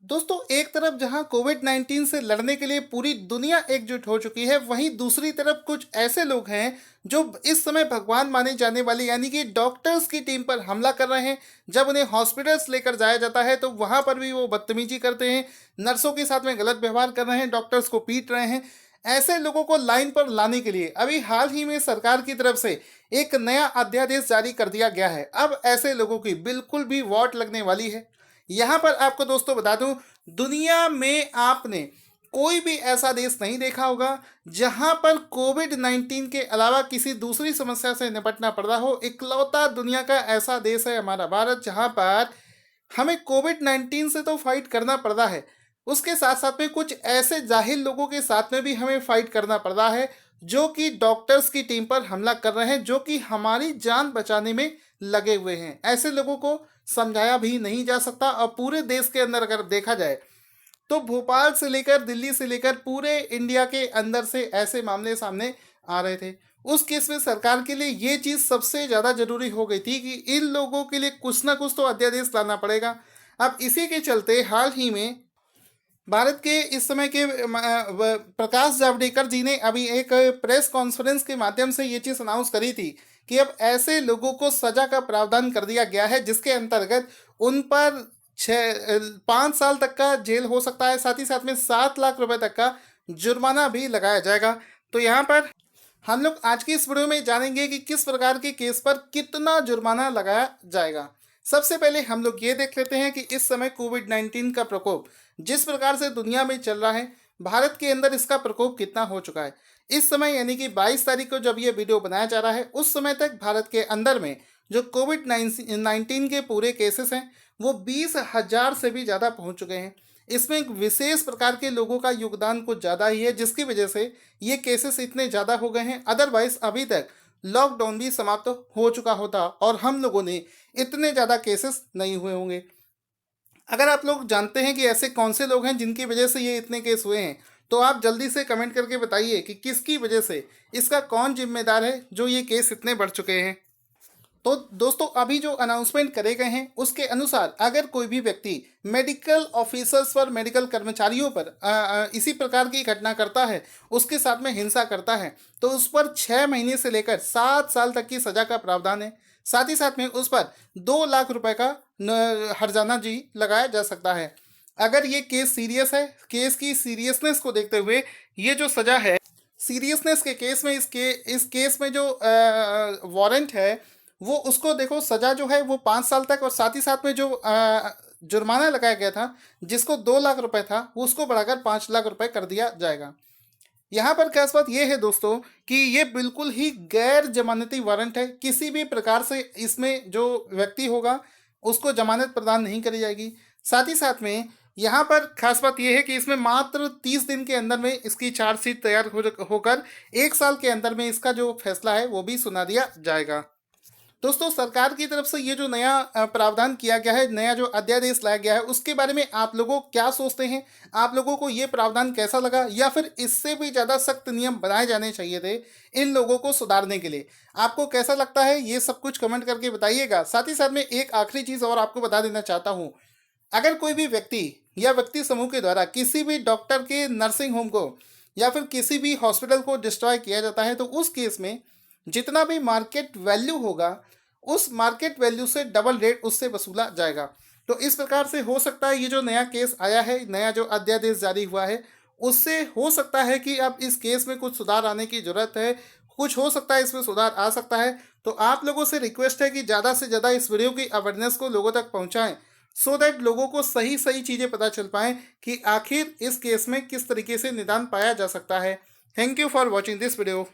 दोस्तों, एक तरफ जहां कोविड-19 से लड़ने के लिए पूरी दुनिया एकजुट हो चुकी है, वहीं दूसरी तरफ कुछ ऐसे लोग हैं जो इस समय भगवान माने जाने वाले यानी कि डॉक्टर्स की टीम पर हमला कर रहे हैं। जब उन्हें हॉस्पिटल्स लेकर जाया जाता है तो वहां पर भी वो बदतमीजी करते हैं, नर्सों के साथ में गलत व्यवहार कर रहे हैं, डॉक्टर्स को पीट रहे हैं। ऐसे लोगों को लाइन पर लाने के लिए अभी हाल ही में सरकार की तरफ से एक नया अध्यादेश जारी कर दिया गया है। अब ऐसे लोगों की बिल्कुल भी वॉट लगने वाली है। यहाँ पर आपको दोस्तों बता दूं, दुनिया में आपने कोई भी ऐसा देश नहीं देखा होगा जहां पर कोविड-19 के अलावा किसी दूसरी समस्या से निपटना पड़ रहा हो। इकलौता दुनिया का ऐसा देश है हमारा भारत, जहां पर हमें कोविड-19 से तो फाइट करना पड़ रहा है, उसके साथ साथ में कुछ ऐसे जाहिल लोगों के साथ में भी हमें फाइट करना पड़ रहा है जो कि डॉक्टर्स की टीम पर हमला कर रहे हैं, जो कि हमारी जान बचाने में लगे हुए हैं। ऐसे लोगों को समझाया भी नहीं जा सकता। और पूरे देश के अंदर अगर देखा जाए तो भोपाल से लेकर दिल्ली से लेकर पूरे इंडिया के अंदर से ऐसे मामले सामने आ रहे थे। उस केस में सरकार के लिए ये चीज़ सबसे ज़्यादा जरूरी हो गई थी कि इन लोगों के लिए कुछ ना कुछ तो अध्यादेश लाना पड़ेगा। अब इसी के चलते हाल ही में भारत के इस समय के प्रकाश जावड़ेकर जी ने अभी एक प्रेस कॉन्फ्रेंस के माध्यम से ये चीज़ अनाउंस करी थी कि अब ऐसे लोगों को सजा का प्रावधान कर दिया गया है, जिसके अंतर्गत उन पर 5 साल तक का जेल हो सकता है, साथ ही साथ में 7 लाख रुपए तक का जुर्माना भी लगाया जाएगा। तो यहाँ पर हम लोग आज की इस वीडियो में जानेंगे कि किस प्रकार के केस पर कितना जुर्माना लगाया जाएगा। सबसे पहले हम लोग ये देख लेते हैं कि इस समय कोविड-19 का प्रकोप जिस प्रकार से दुनिया में चल रहा है, भारत के अंदर इसका प्रकोप कितना हो चुका है। इस समय यानी कि 22 तारीख को जब ये वीडियो बनाया जा रहा है, उस समय तक भारत के अंदर में जो कोविड-19 के पूरे केसेस हैं वो 20,000 से भी ज़्यादा पहुंच चुके हैं। इसमें एक विशेष प्रकार के लोगों का योगदान कुछ ज़्यादा ही है, जिसकी वजह से ये केसेस इतने ज़्यादा हो गए हैं। अदरवाइज अभी तक लॉकडाउन भी समाप्त हो चुका होता और हम लोगों ने इतने ज़्यादा केसेस नहीं हुए होंगे। अगर आप लोग जानते हैं कि ऐसे कौन से लोग हैं जिनकी वजह से ये इतने केस हुए हैं, तो आप जल्दी से कमेंट करके बताइए कि किसकी वजह से, इसका कौन जिम्मेदार है जो ये केस इतने बढ़ चुके हैं। तो दोस्तों, अभी जो अनाउंसमेंट करे गए हैं उसके अनुसार अगर कोई भी व्यक्ति मेडिकल ऑफिसर्स पर, मेडिकल कर्मचारियों पर इसी प्रकार की घटना करता है, उसके साथ में हिंसा करता है, तो उस पर 6 महीने से लेकर 7 साल तक की सजा का प्रावधान है। साथ ही साथ में उस पर 2 लाख रुपए का हर्जाना जी लगाया जा सकता है। अगर ये केस सीरियस है, केस की सीरियसनेस को देखते हुए ये जो सजा है, सीरियसनेस के केस में इस केस में जो वारंट है वो, उसको देखो, सजा जो है वो 5 साल तक, और साथ ही साथ में जो जुर्माना लगाया गया था जिसको 2 लाख रुपए था वो उसको बढ़ाकर 5 लाख रुपए कर दिया जाएगा। यहाँ पर खास बात यह है दोस्तों कि ये बिल्कुल ही गैर जमानती वारंट है। किसी भी प्रकार से इसमें जो व्यक्ति होगा उसको जमानत प्रदान नहीं करी जाएगी। साथ ही साथ में यहाँ पर खास बात यह है कि इसमें मात्र 30 दिन के अंदर में इसकी चार्जशीट तैयार होकर 1 साल के अंदर में इसका जो फैसला है वो भी सुना दिया जाएगा। दोस्तों, सरकार की तरफ से ये जो नया प्रावधान किया गया है, नया जो अध्यादेश लाया गया है, उसके बारे में आप लोगों क्या सोचते हैं? आप लोगों को ये प्रावधान कैसा लगा, या फिर इससे भी ज़्यादा सख्त नियम बनाए जाने चाहिए थे इन लोगों को सुधारने के लिए? आपको कैसा लगता है ये सब कुछ कमेंट करके बताइएगा। साथ ही साथ में एक आखिरी चीज़ और आपको बता देना चाहता हूँ, अगर कोई भी व्यक्ति या व्यक्ति समूह के द्वारा किसी भी डॉक्टर के नर्सिंग होम को या फिर किसी भी हॉस्पिटल को डिस्ट्रॉय किया जाता है, तो उस केस में जितना भी मार्केट वैल्यू होगा उस मार्केट वैल्यू से डबल रेट उससे वसूला जाएगा। तो इस प्रकार से हो सकता है ये जो नया केस आया है, नया जो अध्यादेश जारी हुआ है, उससे हो सकता है कि अब इस केस में कुछ सुधार आने की ज़रूरत है। कुछ हो सकता है इसमें सुधार आ सकता है। तो आप लोगों से रिक्वेस्ट है कि ज़्यादा से ज़्यादा इस वीडियो की अवेयरनेस को लोगों तक पहुँचाएँ, सो दैट लोगों को सही सही चीज़ें पता चल पाएँ कि आखिर इस केस में किस तरीके से निदान पाया जा सकता है। Thank you for watching this video.